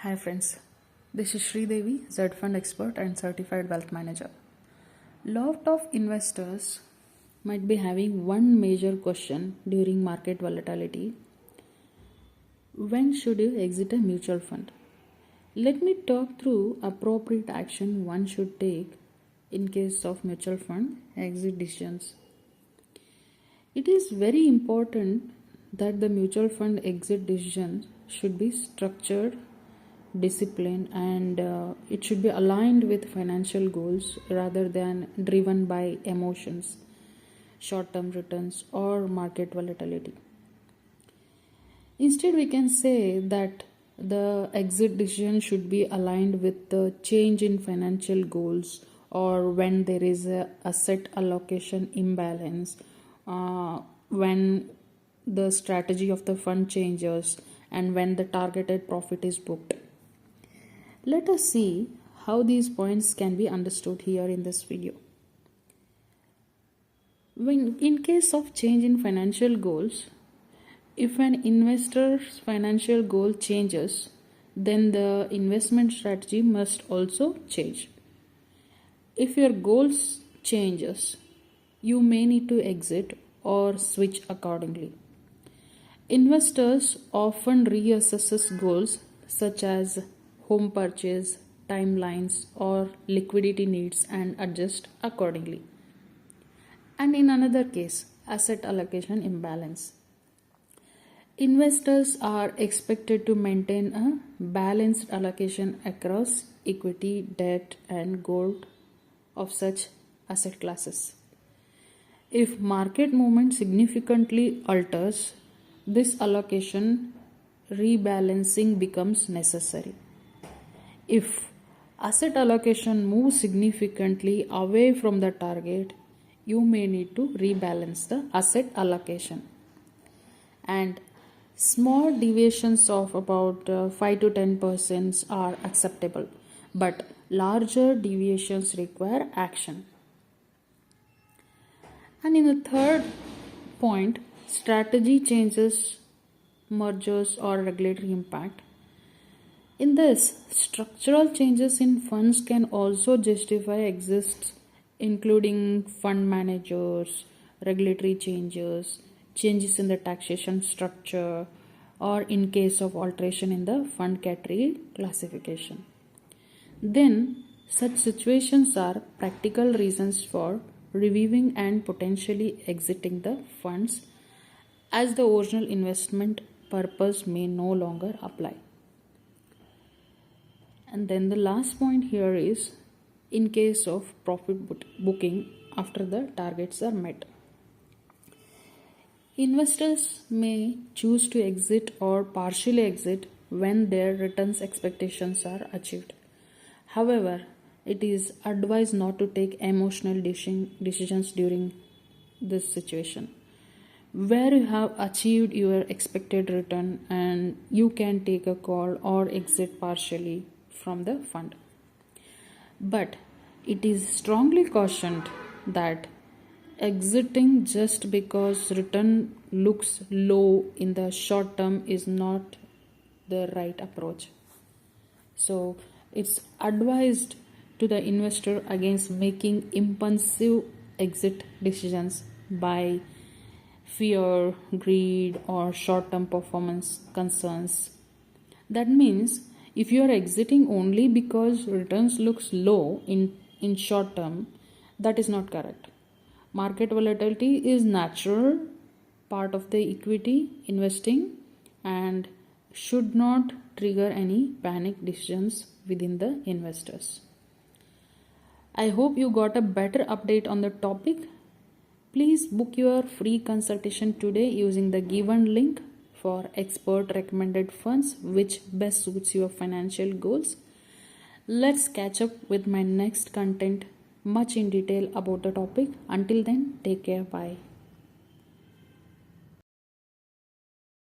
Hi friends, this is Sri Devi, Z Fund expert and certified wealth manager. Lot of investors might be having one major question during market volatility. When should you exit a mutual fund? Let me talk through appropriate action one should take in case of mutual fund exit decisions. It is very important that the mutual fund exit decision should be structured, disciplined, and it should be aligned with financial goals rather than driven by emotions, short term returns, or market volatility. Instead, we can say that the exit decision should be aligned with the change in financial goals, or when there is a asset allocation imbalance, when the strategy of the fund changes, and when the targeted profit is booked. Let us see how these points can be understood here in this video. When in case of change in financial goals, if an investor's financial goal changes, then the investment strategy must also change. If your goals changes, you may need to exit or switch accordingly. Investors often reassess goals such as home purchase, timelines, or liquidity needs and adjust accordingly. And in another case, asset allocation imbalance. Investors are expected to maintain a balanced allocation across equity, debt, and gold of such asset classes. If market movement significantly alters, this allocation rebalancing becomes necessary. If asset allocation moves significantly away from the target, you may need to rebalance the asset allocation. And small deviations of about 5 to 10% are acceptable, but larger deviations require action. And in the third point, strategy changes, mergers, or regulatory impact. In this, structural changes in funds can also justify exits, including fund managers, regulatory changes, changes in the taxation structure, or in case of alteration in the fund category classification. Then, such situations are practical reasons for reviewing and potentially exiting the funds, as the original investment purpose may no longer apply. And then the last point here is in case of profit booking after the targets are met. Investors may choose to exit or partially exit when their returns expectations are achieved. However, it is advised not to take emotional decisions during this situation. Where you have achieved your expected return and you can take a call or exit partially from the fund. But it is strongly cautioned that exiting just because return looks low in the short term is not the right approach. So it's advised to the investor against making impulsive exit decisions by fear, greed, or short-term performance concerns. That means if you are exiting only because returns looks low in short term, that is not correct. Market volatility is natural part of the equity investing and should not trigger any panic decisions within the investors. I hope you got a better update on the topic. Please book your free consultation today using the given link for expert recommended funds which best suits your financial goals. Let's catch up with my next content much in detail about the topic. Until then, take care. Bye.